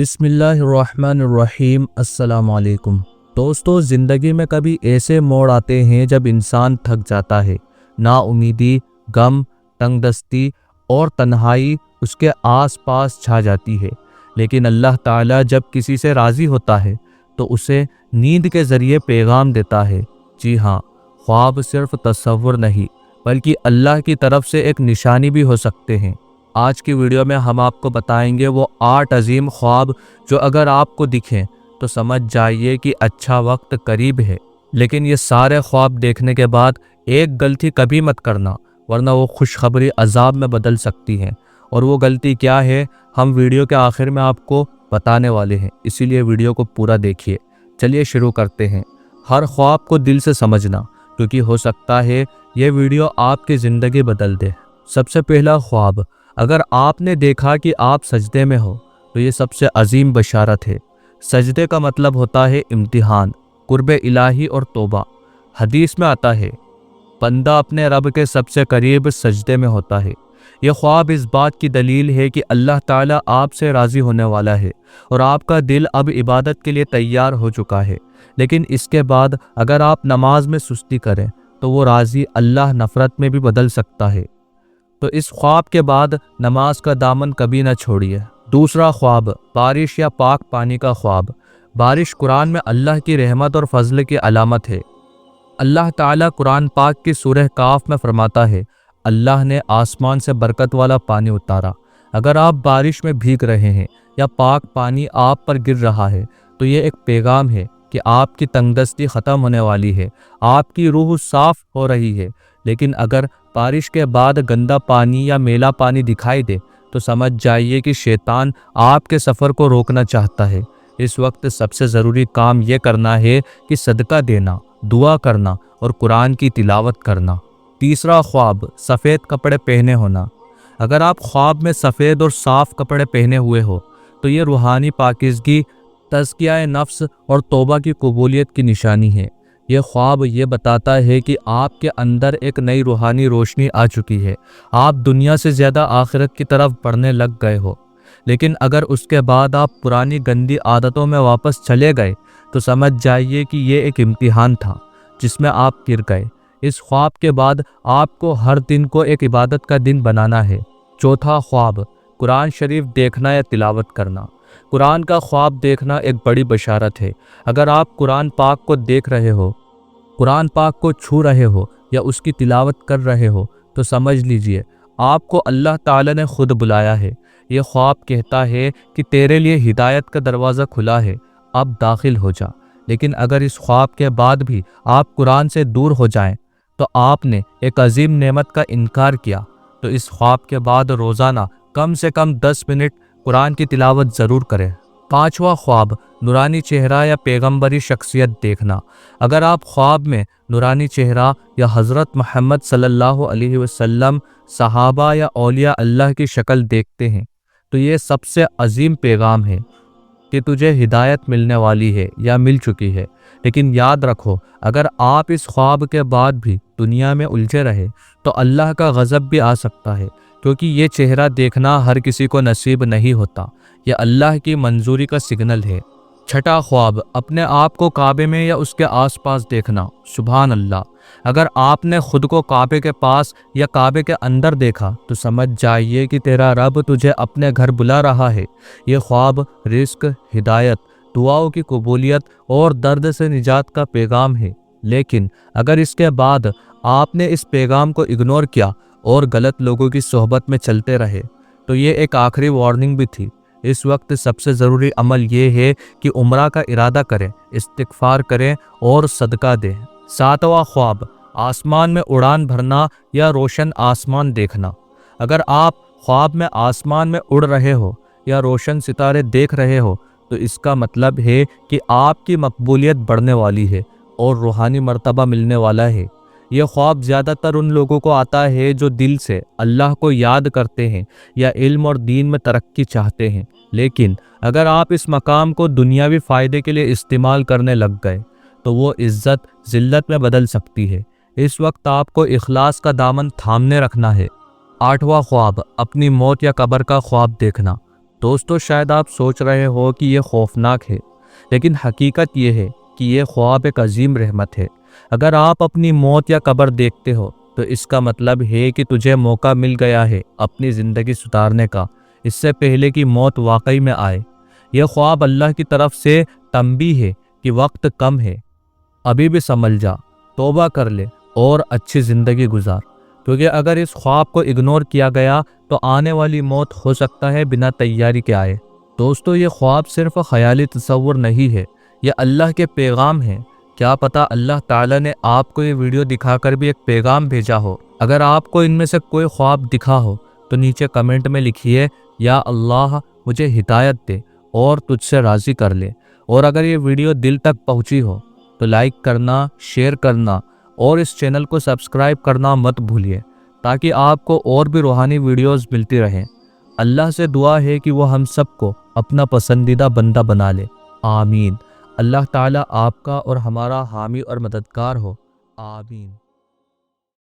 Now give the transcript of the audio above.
بسم اللہ الرحمن الرحیم۔ السلام علیکم دوستو، زندگی میں کبھی ایسے موڑ آتے ہیں جب انسان تھک جاتا ہے۔ نا امیدی، غم، تنگ دستی اور تنہائی اس کے آس پاس چھا جاتی ہے، لیکن اللہ تعالیٰ جب کسی سے راضی ہوتا ہے تو اسے نیند کے ذریعے پیغام دیتا ہے۔ جی ہاں، خواب صرف تصور نہیں بلکہ اللہ کی طرف سے ایک نشانی بھی ہو سکتے ہیں۔ آج کی ویڈیو میں ہم آپ کو بتائیں گے وہ 8 عظیم خواب جو اگر آپ کو دکھیں تو سمجھ جائیے کہ اچھا وقت قریب ہے۔ لیکن یہ سارے خواب دیکھنے کے بعد ایک غلطی کبھی مت کرنا، ورنہ وہ خوشخبری عذاب میں بدل سکتی ہے۔ اور وہ غلطی کیا ہے، ہم ویڈیو کے آخر میں آپ کو بتانے والے ہیں، اسی لیے ویڈیو کو پورا دیکھیے۔ چلیے شروع کرتے ہیں۔ ہر خواب کو دل سے سمجھنا، کیونکہ ہو سکتا ہے یہ ویڈیو آپ کی زندگی بدل دے۔ سب سے پہلا خواب، اگر آپ نے دیکھا کہ آپ سجدے میں ہو تو یہ سب سے عظیم بشارت ہے۔ سجدے کا مطلب ہوتا ہے امتحان، قرب الہی اور توبہ۔ حدیث میں آتا ہے بندہ اپنے رب کے سب سے قریب سجدے میں ہوتا ہے۔ یہ خواب اس بات کی دلیل ہے کہ اللہ تعالیٰ آپ سے راضی ہونے والا ہے اور آپ کا دل اب عبادت کے لیے تیار ہو چکا ہے۔ لیکن اس کے بعد اگر آپ نماز میں سستی کریں تو وہ راضی اللہ نفرت میں بھی بدل سکتا ہے۔ تو اس خواب کے بعد نماز کا دامن کبھی نہ چھوڑیے۔ دوسرا خواب، بارش یا پاک پانی کا خواب۔ بارش قرآن میں اللہ کی رحمت اور فضل کی علامت ہے۔ اللہ تعالیٰ قرآن پاک کی سورہ کاف میں فرماتا ہے، اللہ نے آسمان سے برکت والا پانی اتارا۔ اگر آپ بارش میں بھیگ رہے ہیں یا پاک پانی آپ پر گر رہا ہے تو یہ ایک پیغام ہے کہ آپ کی تنگ دستی ختم ہونے والی ہے، آپ کی روح صاف ہو رہی ہے۔ لیکن اگر بارش کے بعد گندا پانی یا میلا پانی دکھائی دے تو سمجھ جائیے کہ شیطان آپ کے سفر کو روکنا چاہتا ہے۔ اس وقت سب سے ضروری کام یہ کرنا ہے کہ صدقہ دینا، دعا کرنا اور قرآن کی تلاوت کرنا۔ تیسرا خواب، سفید کپڑے پہنے ہونا۔ اگر آپ خواب میں سفید اور صاف کپڑے پہنے ہوئے ہو تو یہ روحانی پاکیزگی، تزکیہ نفس اور توبہ کی قبولیت کی نشانی ہے۔ یہ خواب یہ بتاتا ہے کہ آپ کے اندر ایک نئی روحانی روشنی آ چکی ہے، آپ دنیا سے زیادہ آخرت کی طرف بڑھنے لگ گئے ہو۔ لیکن اگر اس کے بعد آپ پرانی گندی عادتوں میں واپس چلے گئے تو سمجھ جائیے کہ یہ ایک امتحان تھا جس میں آپ گر گئے۔ اس خواب کے بعد آپ کو ہر دن کو ایک عبادت کا دن بنانا ہے۔ چوتھا خواب، قرآن شریف دیکھنا یا تلاوت کرنا۔ قرآن کا خواب دیکھنا ایک بڑی بشارت ہے۔ اگر آپ قرآن پاک کو دیکھ رہے ہو، قرآن پاک کو چھو رہے ہو یا اس کی تلاوت کر رہے ہو تو سمجھ لیجئے آپ کو اللہ تعالیٰ نے خود بلایا ہے۔ یہ خواب کہتا ہے کہ تیرے لیے ہدایت کا دروازہ کھلا ہے، اب داخل ہو جا۔ لیکن اگر اس خواب کے بعد بھی آپ قرآن سے دور ہو جائیں تو آپ نے ایک عظیم نعمت کا انکار کیا۔ تو اس خواب کے بعد روزانہ کم سے کم 10 منٹ قرآن کی تلاوت ضرور کریں۔ پانچواں خواب، نورانی چہرہ یا پیغمبری شخصیت دیکھنا۔ اگر آپ خواب میں نورانی چہرہ یا حضرت محمد صلی اللہ علیہ وسلم، صحابہ یا اولیاء اللہ کی شکل دیکھتے ہیں تو یہ سب سے عظیم پیغام ہے کہ تجھے ہدایت ملنے والی ہے یا مل چکی ہے۔ لیکن یاد رکھو، اگر آپ اس خواب کے بعد بھی دنیا میں الجھے رہے تو اللہ کا غضب بھی آ سکتا ہے، کیونکہ یہ چہرہ دیکھنا ہر کسی کو نصیب نہیں ہوتا۔ یہ اللہ کی منظوری کا سگنل ہے۔ چھٹا خواب، اپنے آپ کو کعبے میں یا اس کے آس پاس دیکھنا۔ سبحان اللہ! اگر آپ نے خود کو کعبے کے پاس یا کعبے کے اندر دیکھا تو سمجھ جائیے کہ تیرا رب تجھے اپنے گھر بلا رہا ہے۔ یہ خواب رزق، ہدایت، دعاؤں کی قبولیت اور درد سے نجات کا پیغام ہے۔ لیکن اگر اس کے بعد آپ نے اس پیغام کو اگنور کیا اور غلط لوگوں کی صحبت میں چلتے رہے تو یہ ایک آخری وارننگ بھی تھی۔ اس وقت سب سے ضروری عمل یہ ہے کہ عمرہ کا ارادہ کریں، استغفار کریں اور صدقہ دیں۔ ساتواں خواب، آسمان میں اڑان بھرنا یا روشن آسمان دیکھنا۔ اگر آپ خواب میں آسمان میں اڑ رہے ہو یا روشن ستارے دیکھ رہے ہو تو اس کا مطلب ہے کہ آپ کی مقبولیت بڑھنے والی ہے اور روحانی مرتبہ ملنے والا ہے۔ یہ خواب زیادہ تر ان لوگوں کو آتا ہے جو دل سے اللہ کو یاد کرتے ہیں یا علم اور دین میں ترقی چاہتے ہیں۔ لیکن اگر آپ اس مقام کو دنیاوی فائدے کے لیے استعمال کرنے لگ گئے تو وہ عزت ذلت میں بدل سکتی ہے۔ اس وقت آپ کو اخلاص کا دامن تھامنے رکھنا ہے۔ آٹھواں خواب، اپنی موت یا قبر کا خواب دیکھنا۔ دوستو شاید آپ سوچ رہے ہو کہ یہ خوفناک ہے، لیکن حقیقت یہ ہے کہ یہ خواب ایک عظیم رحمت ہے۔ اگر آپ اپنی موت یا قبر دیکھتے ہو تو اس کا مطلب ہے کہ تجھے موقع مل گیا ہے اپنی زندگی سدھارنے کا، اس سے پہلے کہ موت واقعی میں آئے۔ یہ خواب اللہ کی طرف سے تنبیہ ہے کہ وقت کم ہے، ابھی بھی سنبھل جا، توبہ کر لے اور اچھی زندگی گزار، کیونکہ اگر اس خواب کو اگنور کیا گیا تو آنے والی موت ہو سکتا ہے بنا تیاری کے آئے۔ دوستو یہ خواب صرف خیالی تصور نہیں ہے، یہ اللہ کے پیغام ہے۔ کیا پتہ اللہ تعالیٰ نے آپ کو یہ ویڈیو دکھا کر بھی ایک پیغام بھیجا ہو۔ اگر آپ کو ان میں سے کوئی خواب دکھا ہو تو نیچے کمنٹ میں لکھیے، یا اللہ مجھے ہدایت دے اور تجھ سے راضی کر لے۔ اور اگر یہ ویڈیو دل تک پہنچی ہو تو لائک کرنا، شیئر کرنا اور اس چینل کو سبسکرائب کرنا مت بھولیے، تاکہ آپ کو اور بھی روحانی ویڈیوز ملتی رہیں۔ اللہ سے دعا ہے کہ وہ ہم سب کو اپنا پسندیدہ بندہ بنا لے، آمین۔ اللہ تعالیٰ آپ کا اور ہمارا حامی اور مددگار ہو، آمین۔